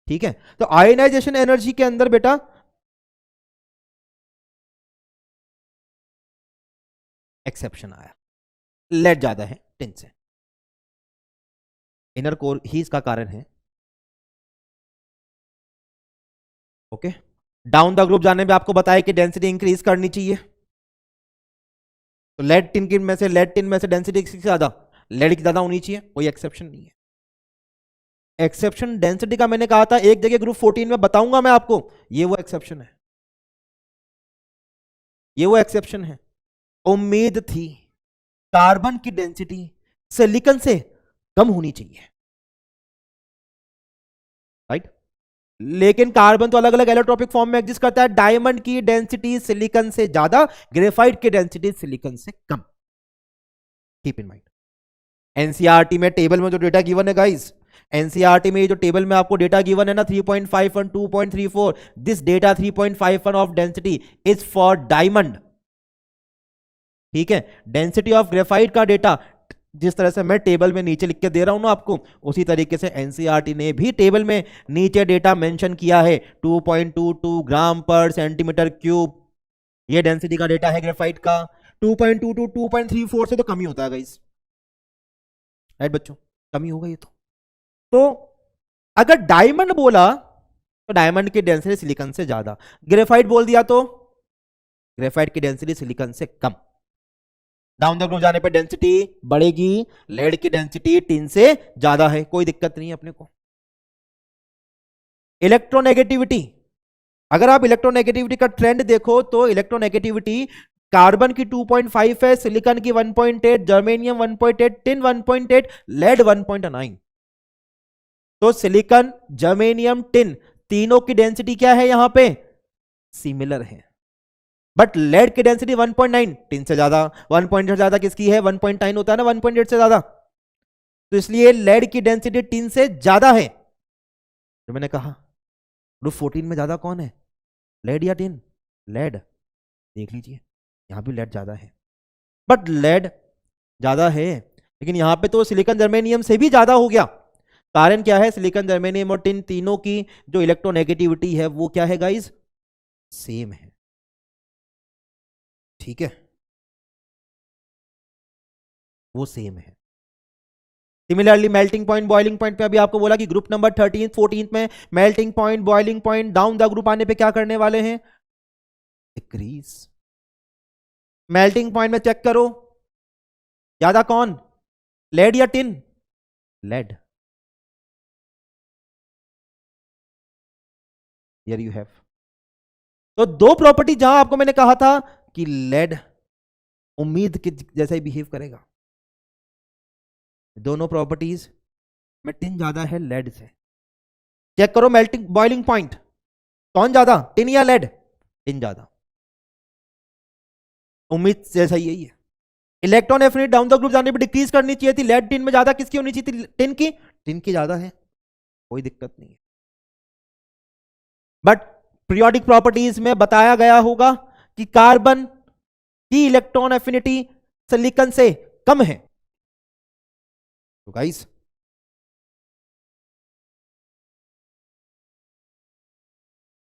ठीक है। तो आयनाइजेशन एनर्जी के अंदर बेटा एक्सेप्शन आया, लेड ज्यादा है टिन से, इनर कोर ही इसका कारण है, ओके। डाउन द ग्रुप जाने में आपको बताया कि डेंसिटी इंक्रीज करनी चाहिए, तो लेड टिन में से डेंसिटी किसकी ज्यादा? लेड की ज्यादा होनी चाहिए, कोई एक्सेप्शन नहीं है। एक्सेप्शन डेंसिटी का मैंने कहा था एक जगह ग्रुप 14 में बताऊंगा मैं आपको, ये वो एक्सेप्शन है, ये वो एक्सेप्शन है। उम्मीद थी कार्बन की डेंसिटी सिलिकॉन से कम होनी चाहिए, राइट। लेकिन कार्बन तो अलग अलग एलोट्रोपिक फॉर्म में एग्जिस्ट करता है, डायमंड की डेंसिटी सिलिकॉन से ज्यादा, ग्रेफाइट की डेंसिटी सिलिकॉन से कम, कीप इन माइंड। एनसीईआरटी में टेबल में जो डेटा गिवन है गाइस, एनसीईआरटी में जो टेबल में आपको डेटा गिवन है ना 3.51 2.34, this data 3.51 of density is for diamond, ठीक है। डेंसिटी ऑफ ग्रेफाइट का डेटा जिस तरह से मैं टेबल में नीचे लिख के दे रहा हूं ना आपको, उसी तरीके से एनसीईआरटी ने भी टेबल में नीचे डेटा मेंशन किया है, 2.22 ग्राम पर सेंटीमीटर क्यूब, ये डेंसिटी का डेटा है ग्रेफाइट का। 2.22 2.34 से तो कम ही होता है गाइस, राइट बच्चों, कम ही होगा ये तो अगर डायमंड बोला तो डायमंड की डेंसिटी सिलिकॉन से ज्यादा, ग्रेफाइट बोल दिया तो ग्रेफाइट की डेंसिटी सिलिकॉन से कम। डाउन द ग्रुप जाने पर डेंसिटी बढ़ेगी, लेड की डेंसिटी टिन से ज्यादा है, कोई दिक्कत नहीं है अपने को। इलेक्ट्रोनेगेटिविटी, अगर आप इलेक्ट्रोनेगेटिविटी का ट्रेंड देखो तो इलेक्ट्रोनेगेटिविटी कार्बन की 2.5 है, सिलिकॉन की 1.8, जर्मेनियम 1.8, टिन 1.8, लेड 1.9। तो सिलिकॉन, जर्मेनियम, टिन तीनों की डेंसिटी क्या है यहां पे? सिमिलर है, बट लेड की डेंसिटी 1.9 टिन से ज्यादा, 1.8 ज्यादा किसकी है? 1.9 होता है ना 1.8 से ज्यादा, तो इसलिए लेड की डेंसिटी टिन से ज्यादा है। जो मैंने कहा ग्रुप 14 में ज्यादा कौन है, लेड या टिन? लेड, देख लीजिए यहां भी लेड ज्यादा है, बट लेड ज्यादा है, लेकिन यहां पे तो सिलिकॉन जर्मेनियम से भी ज्यादा हो गया, कारण क्या है, सिलिकॉन, जर्मेनियम और टिन तीनों की जो इलेक्ट्रोनेगेटिविटी है वो क्या है गाइस, सेम है। ठीक है, वो सेम है। Similarly melting point, boiling point पे अभी आपको बोला कि ग्रुप नंबर 13 14 में melting point, boiling point down the group आने पे क्या करने वाले हैं, डिक्रीज। मेल्टिंग पॉइंट में चेक करो, ज्यादा कौन, लेड या tin, lead. Here you have. तो दो प्रॉपर्टी जहां आपको मैंने कहा था कि लेड उम्मीद के जैसा ही बिहेव करेगा, दोनों प्रॉपर्टीज में टिन ज्यादा है लेड से। चेक करो मेल्टिंग बॉइलिंग पॉइंट, कौन ज्यादा, टिन या लेड, टिन ज्यादा, उम्मीद जैसा ही यही है। Electron affinity down the group जाने पर डिक्रीज करनी चाहिए थी, लेड टिन में ज्यादा किसकी होनी चाहिए थी, टिन की ज्यादा है, कोई दिक्कत नहीं है। बट पीरियोडिक प्रॉपर्टीज में बताया गया होगा कि कार्बन की इलेक्ट्रॉन एफिनिटी सिलिकॉन से कम है। तो गाइस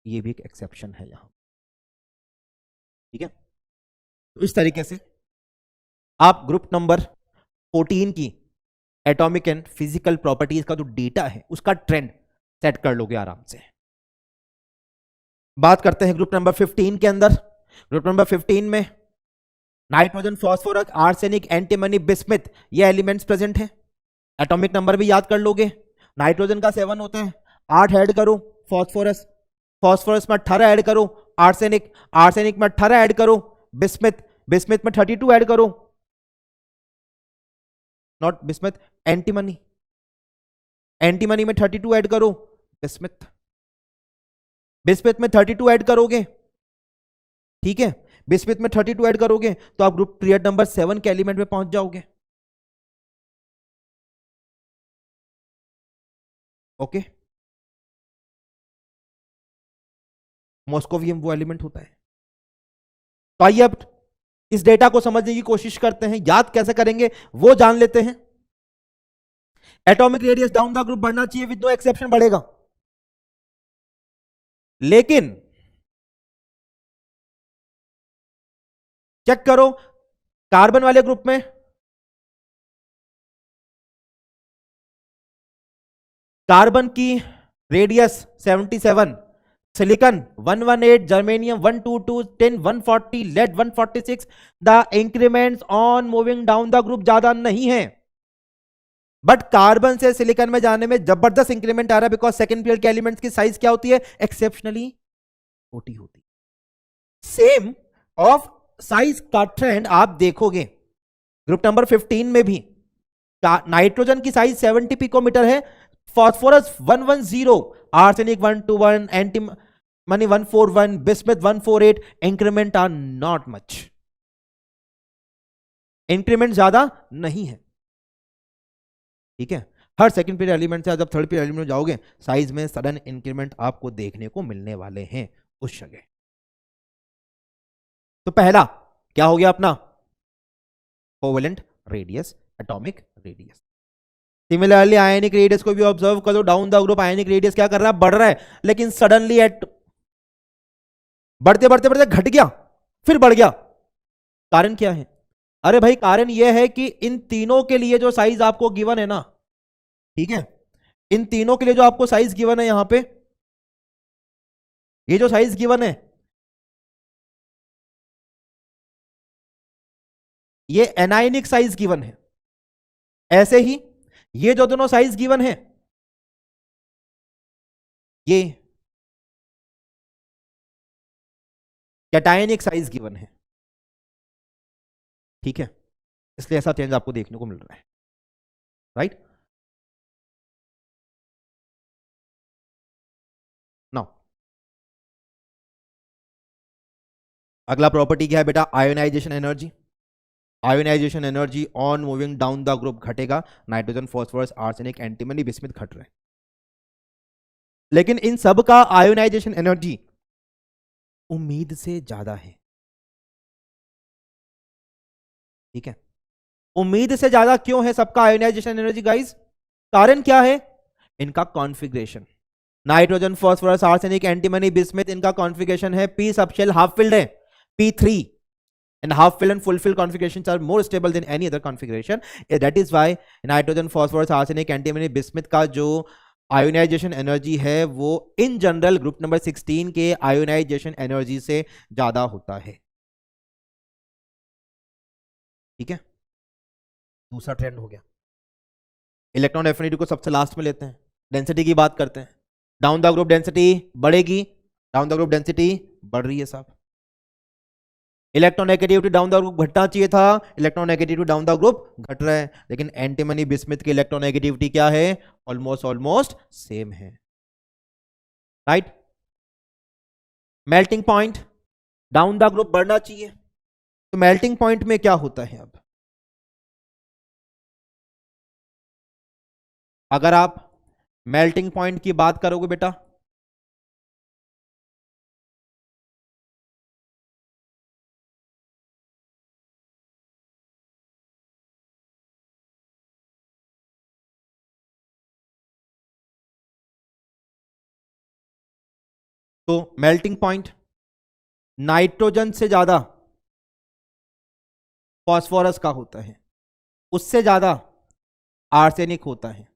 ये भी एक एक्सेप्शन है यहां, ठीक है। तो इस तरीके से आप ग्रुप नंबर 14 की एटॉमिक एंड फिजिकल प्रॉपर्टीज का जो डेटा है उसका ट्रेंड सेट कर लोगे आराम से। बात करते हैं ग्रुप नंबर 15 के अंदर। ग्रुप नंबर 15 में nitrogen, phosphorus, arsenic, antimony, bismuth, ये एलिमेंट्स प्रेजेंट हैं। एटॉमिक नंबर भी याद कर लोगे। नाइट्रोजन का 7 होता है, 8 ऐड करो, फॉस्फोरस, फॉस्फोरस में 18 ऐड करो, आर्सेनिक, आर्सेनिक में 18 ऐड करो, बिस्मिथ, बिस्मिथ में 32 ऐड करो, नॉट बिस्मिथ, एंटीमनी, एंटीमनी में 32 ऐड करो, बिस्मिथ, बिस्मिथ में 32 ऐड करोगे, ठीक है, बिस्मिथ में 32 ऐड करोगे तो आप ग्रुप पीरियड नंबर 7 के एलिमेंट में पहुंच जाओगे। ओके, मॉस्कोवियम वो एलिमेंट होता है। तो आइए अब इस डेटा को समझने की कोशिश करते हैं, याद कैसे करेंगे वो जान लेते हैं। Atomic radius down the group बढ़ना चाहिए, विद नो एक्सेप्शन बढ़ेगा, लेकिन चेक करो कार्बन वाले ग्रुप में, कार्बन की radius 77, silicon 118, germanium 122, tin 140, lead 146। The increments on moving down the group ज्यादा नहीं है, बट कार्बन से सिलिकॉन में जाने में जबरदस्त इंक्रीमेंट आ रहा है, बिकॉज सेकंड पीरियड के एलिमेंट्स की साइज क्या होती है, एक्सेप्शनली छोटी होती है। सेम ऑफ साइज का ट्रेंड आप देखोगे ग्रुप नंबर 15 में भी। नाइट्रोजन की साइज 70 पिकोमीटर है, phosphorus 110, arsenic 121, antimony 141, bismuth 148। Increment are not much, increment ज्यादा नहीं है, ठीक है। हर सेकंड पीरियड एलिमेंट से जब थर्ड पीरियड एलिमेंट में जाओगे साइज में सडन इंक्रीमेंट आपको देखने को मिलने वाले हैं उस जगह। तो पहला क्या हो गया अपना, covalent radius, atomic radius. Similarly ionic radius को भी ऑब्जर्व करो, down the group ionic radius क्या कर रहा है, बढ़ रहा है, लेकिन सडनली एट बढ़ते बढ़ते बढ़ते घट गया, फिर बढ़ गया। कारण क्या है, अरे भाई कारण यह है कि इन तीनों के लिए जो साइज आपको गिवन है ना, ठीक है, इन तीनों के लिए जो आपको साइज गिवन है यहां पे, ये जो साइज गिवन है ये एनायनिक साइज गिवन है। ऐसे ही ये जो दोनों साइज गिवन है ये कैटायनिक साइज गिवन है, ठीक है, इसलिए ऐसा चेंज आपको देखने को मिल रहा है, राइट। नाउ अगला प्रॉपर्टी क्या है बेटा, ionisation energy. Ionisation energy on moving down the group घटेगा, nitrogen, phosphorus, arsenic, antimony, bismuth घट रहे हैं, लेकिन इन सब का आयोनाइजेशन एनर्जी उम्मीद से ज्यादा है, ठीक है। उम्मीद से ज्यादा क्यों है सबका आयोनाइजेशन एनर्जी गाइस, कारण क्या है, इनका configuration, nitrogen, phosphorus, arsenic, antimony, bismuth, इनका कॉन्फ़िगरेशन है p sub shell half filled है, p3, and half filled and full filled configurations are more stable than any other configuration. That is why nitrogen, phosphorus, arsenic, antimony, bismuth का जो ionisation energy है वो in general group number 16 के ionisation energy से ज्यादा होता है। ठीक है, दूसरा ट्रेंड हो गया। इलेक्ट्रॉन एफिनिटी को सबसे लास्ट में लेते हैं, डेंसिटी की बात करते हैं। डाउन द ग्रुप डेंसिटी बढ़ेगी, डाउन द ग्रुप डेंसिटी बढ़ रही है साहब। इलेक्ट्रोनेगेटिविटी डाउन द ग्रुप घटना चाहिए था, इलेक्ट्रोनेगेटिविटी डाउन द ग्रुप घट रहा है, लेकिन एंटीमनी बिस्मिथ की इलेक्ट्रोनेगेटिविटी क्या है, ऑलमोस्ट सेम है, right. Melting point down the group बढ़ना चाहिए, तो मेल्टिंग पॉइंट में क्या होता है, अब अगर आप मेल्टिंग पॉइंट की बात करोगे बेटा, तो मेल्टिंग पॉइंट नाइट्रोजन से ज्यादा फास्फोरस का होता है, उससे ज्यादा आर्सेनिक होता है।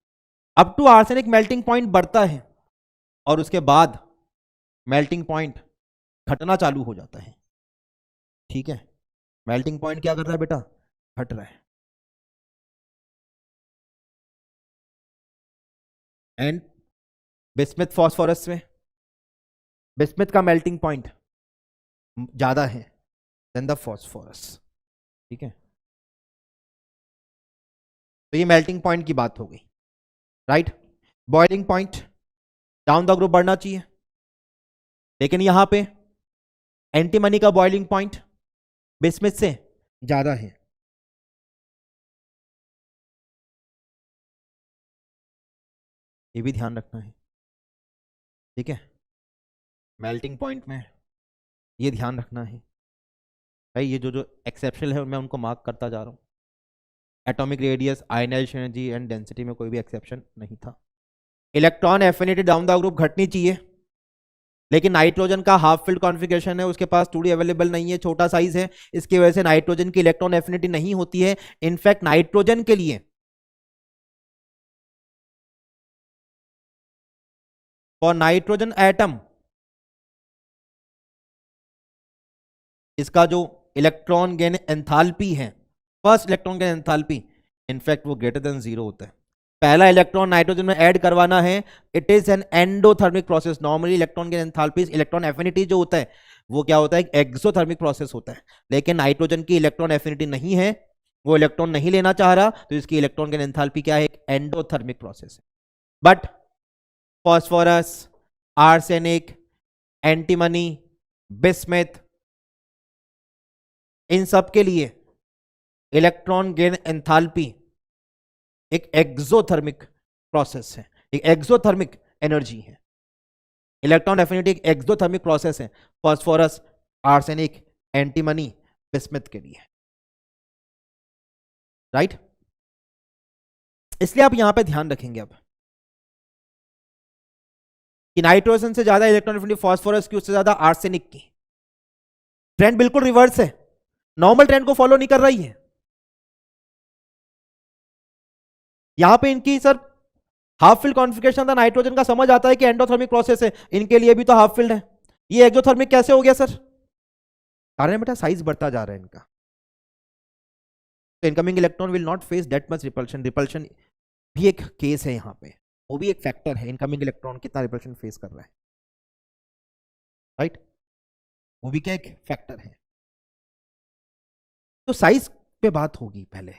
Up to arsenic melting point बढ़ता है और उसके बाद मेल्टिंग पॉइंट घटना चालू हो जाता है। ठीक है, मेल्टिंग पॉइंट क्या कर रहा है बेटा, घट रहा है। एंड बिस्मिथ फास्फोरस में बिस्मिथ का मेल्टिंग पॉइंट ज्यादा है देन द फास्फोरस। ठीक है, तो ये मेल्टिंग पॉइंट की बात हो गई, right. Boiling point down the group बढ़ना चाहिए, लेकिन यहां पे एंटीमनी का बॉइलिंग पॉइंट बिस्मिथ से ज्यादा है। ये भी ध्यान रखना है, ठीक है, मेल्टिंग पॉइंट में ये ध्यान रखना है भाई। ये जो जो एक्सेप्शनल है मैं उनको मार्क करता जा रहा हूँ। Atomic radius, ionization energy and density में कोई भी एक्सेप्शन नहीं था। Electron affinity down the group घटनी चाहिए, लेकिन नाइट्रोजन का हाफ फिल्ड कॉन्फ़िगरेशन है, उसके पास 2D अवेलेबल नहीं है, छोटा साइज है, इसकी वजह से नाइट्रोजन की इलेक्ट्रॉन एफिनिटी नहीं होती है। इनफैक्ट नाइट्रोजन के लिए फॉर नाइट्रोजन एटम इसका जो इलेक्ट्रॉन गेन एंथैल्पी है, first electron gain enthalpy, in fact वो ग्रेटर देन 0 होता है। पहला इलेक्ट्रॉन नाइट्रोजन में ऐड करवाना है, it is an endothermic process. Normally electron gain enthalpy, electron affinity जो होता है वो क्या होता है, एक एक्सोथर्मिक प्रोसेस होता है। लेकिन नाइट्रोजन की इलेक्ट्रॉन एफिनिटी नहीं है, वो इलेक्ट्रॉन नहीं लेना चाह रहा, तो इसकी इलेक्ट्रॉन गेन एंथैल्पी क्या है, एक एंडोथर्मिक प्रोसेस है। But phosphorus, arsenic, antimony, bismuth, इन सब के लिए इलेक्ट्रॉन गेन एंथैल्पी एक एक्सोथर्मिक प्रोसेस है, एक एक्सोथर्मिक एनर्जी है। इलेक्ट्रॉन एफिनिटी एक एक्सोथर्मिक प्रोसेस है फास्फोरस, आर्सेनिक, एंटीमनी, बिस्मिथ के लिए, राइट। इसलिए आप यहां पे ध्यान रखेंगे अब कि नाइट्रोजन से ज्यादा इलेक्ट्रॉन एफिनिटी फास्फोरस की, उससे ज्यादा आर्सेनिक की। ट्रेंड बिल्कुल रिवर्स है, नॉर्मल ट्रेंड को फॉलो नहीं कर रही है। यहां पे इनकी सर हाफ फील्ड कॉन्फ़िगरेशन था, नाइट्रोजन का समझ आता है कि एंडोथर्मिक प्रोसेस है, इनके लिए भी तो हाफ फील्ड है। ये एक्सोथर्मिक कैसे हो गया सर, कारण बेटा साइज बढ़ता जा रहा है इनका, तो incoming electron will not face that much repulsion. Repulsion भी एक केस है यहां पे, वो भी एक फैक्टर है, इनकमिंग इलेक्ट्रॉन कितना रिपल्शन फेस कर रहा है, राइट, वो भी क्या एक फैक्टर है। तो साइज पे बात होगी पहले,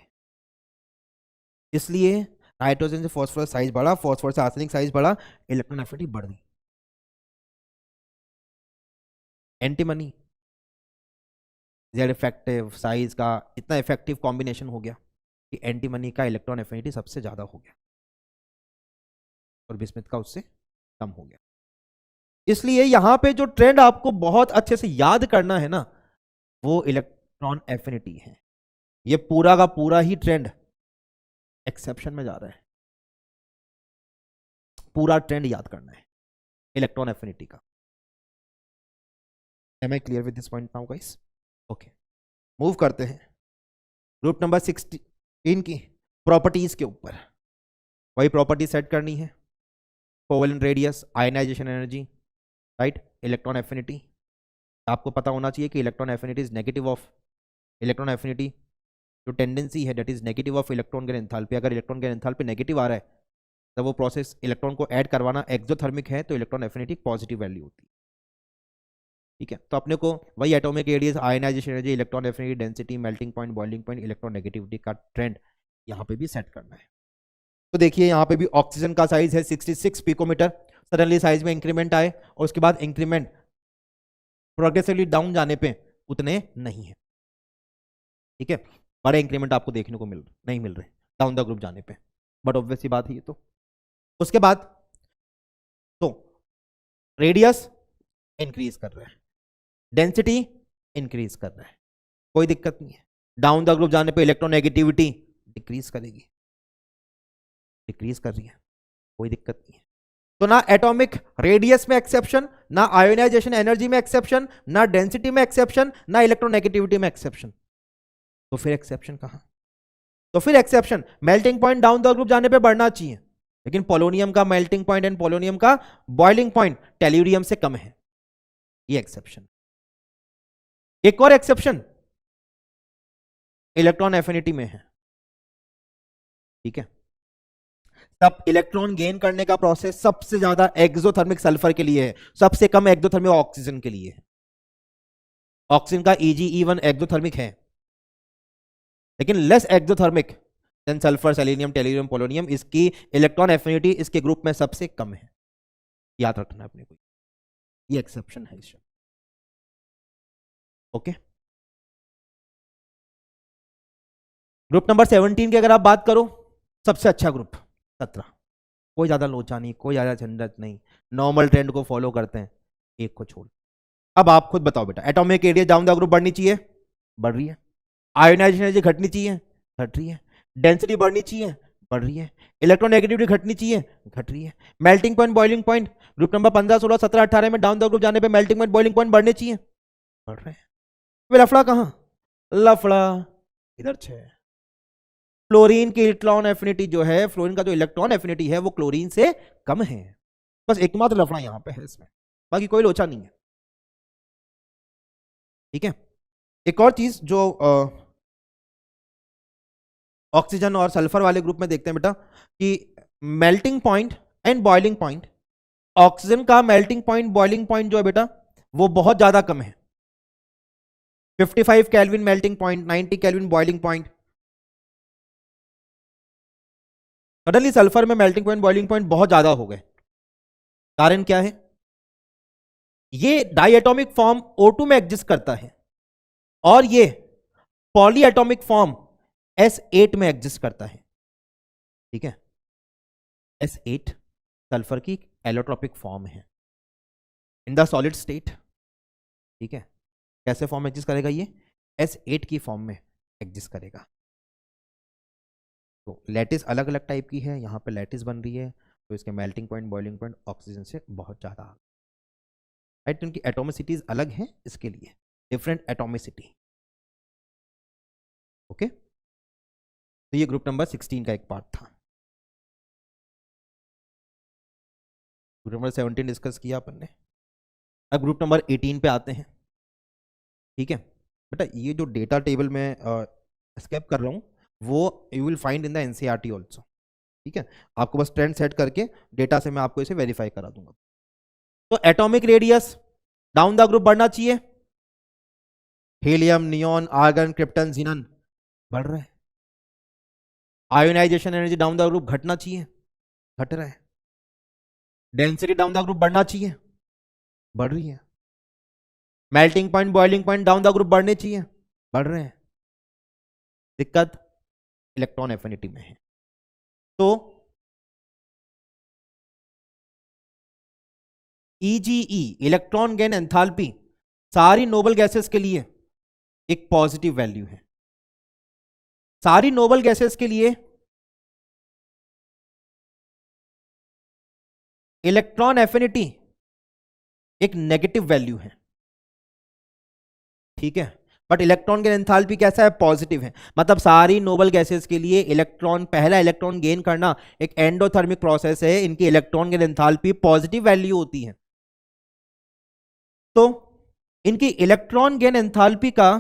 इसलिए नाइट्रोजन से फास्फोरस साइज बढ़ा, फास्फोरस से आर्सेनिक साइज बढ़ा, इलेक्ट्रॉन एफिनिटी बढ़ गई। एंटीमनी जेड इफेक्टिव साइज का इतना इफेक्टिव कॉम्बिनेशन हो गया कि एंटीमनी का इलेक्ट्रॉन एफिनिटी सबसे ज्यादा हो गया और बिस्मिथ का उससे कम हो गया। इसलिए यहां पे जो ट्रेंड आपको बहुत अच्छे से याद करना है ना, वो इलेक्ट्रॉन एफिनिटी है। ये पूरा का पूरा ही ट्रेंड एक्सेप्शन में जा रहा है। पूरा ट्रेंड याद करना है इलेक्ट्रॉन एफिनिटी का। Am I clear with this point now guys? Okay, move करते हैं ग्रुप नंबर 16 की प्रॉपर्टीज के ऊपर। वही प्रॉपर्टी सेट करनी है, covalent radius, ionization energy, right, electron affinity. आपको पता होना चाहिए कि electron affinity is negative of, electron affinity जो टेंडेंसी है that is negative of electron gain enthalpy. अगर इलेक्ट्रॉन गेन एंथैल्पी नेगेटिव आ रहा है तो वो प्रोसेस इलेक्ट्रॉन को ऐड करवाना एक्सोथर्मिक है, तो इलेक्ट्रॉन एफिनिटी पॉजिटिव वैल्यू होती है। ठीक है, तो अपने को वही atomic radius, ionization energy, electron affinity, density, melting point, boiling point, electron negativity का ट्रेंड यहाँ पे भी सेट करना है। तो देखिए यहाँ पे भी ऑक्सीजन का साइज है 66 पिकोमीटर, सडनली साइज में इंक्रीमेंट आए और उसके बाद इंक्रीमेंट प्रोग्रेसिवली डाउन जाने पे उतने नहीं है। ठीक है, बड़े इंक्रीमेंट आपको देखने को नहीं मिल रहे डाउन द ग्रुप जाने पे, बट ऑब्वियस सी बात है ये तो। उसके बाद तो रेडियस इंक्रीज कर रहा है, डेंसिटी इंक्रीज कर रहा है, कोई दिक्कत नहीं है। डाउन द ग्रुप जाने पे इलेक्ट्रोनेगेटिविटी डिक्रीज करेगी, डिक्रीज कर रही है, कोई दिक्कत नहीं है। तो ना एटॉमिक रेडियस में एक्सेप्शन, ना आयोनाइजेशन एनर्जी में एक्सेप्शन, ना डेंसिटी में एक्सेप्शन, ना इलेक्ट्रोनेगेटिविटी में एक्सेप्शन। तो फिर एक्सेप्शन कहां? तो फिर exception melting point down the group जाने पे बढ़ना चाहिए, लेकिन पोलोनियम का मेल्टिंग पॉइंट एंड पोलोनियम का बॉइलिंग पॉइंट टेल्यूरियम से कम है, ये एक्सेप्शन। एक और एक्सेप्शन इलेक्ट्रॉन एफिनिटी में है। ठीक है, तब इलेक्ट्रॉन गेन करने का प्रोसेस सबसे ज्यादा एक्सोथर्मिक सल्फर के लिए है, सबसे कम एक्सोथर्मिक ऑक्सीजन के लिए है। ऑक्सीजन का EgE1 एक्सोथर्मिक है, लेकिन less exothermic than sulphur, selenium, tellurium, polonium. इसकी इलेक्ट्रॉन एफिनिटी इसके ग्रुप में सबसे कम है, याद रखना अपने को, ये एक्सेप्शन है इसमें। ओके, ग्रुप नंबर 17 की अगर आप बात करो, सबसे अच्छा ग्रुप 17, कोई ज्यादा लोचा नहीं, कोई ज्यादा झंझट नहीं, नॉर्मल ट्रेंड को फॉलो करते हैं, एक को छोड़। अब आप खुद बताओ बेटा, atomic radius down the group बढ़नी चाहिए, बढ़ रही है। आयोनाइजेशन एनर्जी घटनी चाहिए, घट रही है। डेंसिटी बढ़नी चाहिए, बढ़ रही है। इलेक्ट्रोनेगेटिविटी घटनी चाहिए, घट रही है। Melting point, boiling point group number 15, 16, 17, 18 में डाउन द ग्रुप जाने पे मेल्टिंग पॉइंट, बॉइलिंग पॉइंट बढ़ने चाहिए, बढ़ रहे हैं। लफड़ा कहां? लफड़ा इधर छे। फ्लोरीन की इलेक्ट्रॉन एफिनिटी जो है, फ्लोरीन का जो इलेक्ट्रॉन एफिनिटी है वो क्लोरीन से कम है, बस एकमात्र लफड़ा यहां पे है इसमें, बाकी कोई लोचा नहीं है। ठीक है, एक और चीज जो ऑक्सीजन और सल्फर वाले ग्रुप में देखते हैं बेटा, कि melting point and boiling point, oxygen का मेल्टिंग पॉइंट, बॉइलिंग पॉइंट जो है बेटा वो बहुत ज्यादा कम है। 55 kelvin melting point, 90 kelvin boiling point. Suddenly sulphur में मेल्टिंग पॉइंट, बॉइलिंग पॉइंट बहुत ज्यादा हो गए। कारण क्या है? ये डाइएटॉमिक फॉर्म O2 में एग्जिस्ट करता है और ये पॉलीएटॉमिक फॉर्म S8 में एग्जिस्ट करता है। ठीक है, S8 सल्फर की एलोट्रोपिक फॉर्म है इन द सॉलिड स्टेट। ठीक है, कैसे फॉर्म एग्जिस्ट करेगा? ये S8 की फॉर्म में एग्जिस्ट करेगा। तो लैटिस अलग अलग टाइप की है, यहाँ पे लैटिस बन रही है, तो इसके melting point, boiling point oxygen से बहुत ज़्यादा, राइट। उनकी एटोमिसिटीज अलग है, इसके लिए डिफरेंट एटोमिसिटी। ओके, तो ये ग्रुप नंबर 16 का एक पार्ट था। ग्रुप नंबर 17 डिस्कस किया अपन ने, अब ग्रुप नंबर 18 पे आते हैं। ठीक है बेटा, ये जो डेटा टेबल में स्केप कर रहा हूँ वो you will find in the NCERT also. ठीक है, आपको बस ट्रेंड सेट करके डेटा से मैं आपको इसे वेरीफाई करा दूंगा। तो atomic radius down the group बढ़ना चाहिए, helium, neon, argon, krypton, xenon बढ़ रहा है। Ionisation energy down the group घटना चाहिए, घट रहा है। डेंसिटी डाउन द ग्रुप बढ़ना चाहिए, बढ़ रही है। Melting point, boiling point down the group बढ़ने चाहिए, बढ़ रहे हैं। दिक्कत इलेक्ट्रॉन एफिनिटी में है। तो EgE इलेक्ट्रॉन गेन एंथैल्पी सारी नोबल गैसेस के लिए एक पॉजिटिव वैल्यू है। सारी नोबल गैसेस के लिए इलेक्ट्रॉन एफिनिटी एक नेगेटिव वैल्यू है, ठीक है, बट इलेक्ट्रॉन गेन एंथैल्पी कैसा है, पॉजिटिव है। मतलब सारी नोबल गैसेस के लिए पहला इलेक्ट्रॉन गेन करना एक एंडोथर्मिक प्रोसेस है, इनकी electron gain enthalpy positive value होती है। तो इनकी इलेक्ट्रॉन गेन एंथैल्पी का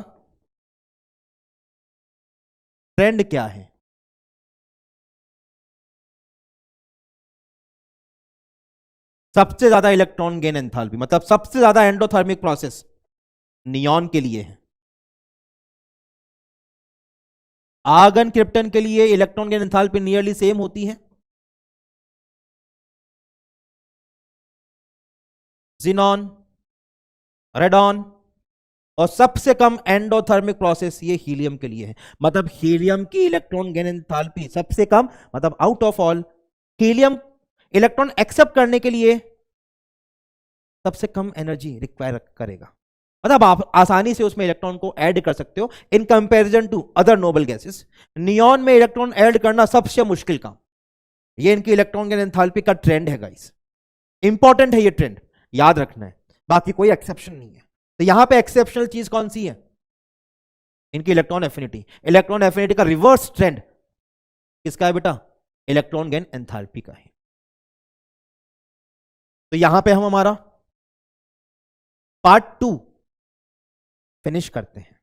ट्रेंड क्या है? सबसे ज्यादा इलेक्ट्रॉन गेन एंथैल्पी, मतलब सबसे ज्यादा एंडोथर्मिक प्रोसेस नियॉन के लिए है। आर्गन क्रिप्टन के लिए electron gain enthalpy nearly same होती है। ज़ीनॉन, रेडॉन, और सबसे कम एंडोथर्मिक प्रोसेस ये हीलियम के लिए है। मतलब हीलियम की इलेक्ट्रॉन गेन एंथैल्पी सबसे कम, मतलब out of all helium electron accept करने के लिए सबसे कम एनर्जी रिक्वायर करेगा। मतलब आप आसानी से उसमें इलेक्ट्रॉन को ऐड कर सकते हो in comparison to other noble gases. Neon में इलेक्ट्रॉन ऐड करना सबसे मुश्किल काम। ये इनकी इलेक्ट्रॉन गेन एंथैल्पी का ट्रेंड है गाइस, इंपॉर्टेंट है ये ट्रेंड, याद रखना है, बाकी कोई एक्सेप्शन नहीं है। तो यहां पे एक्सेप्शनल चीज कौन सी है? इनकी इलेक्ट्रॉन एफिनिटी। इलेक्ट्रॉन एफिनिटी का रिवर्स ट्रेंड किसका है बेटा? इलेक्ट्रॉन गेन एंथैल्पी का है। तो यहां पे हम हमारा पार्ट 2 फिनिश करते हैं।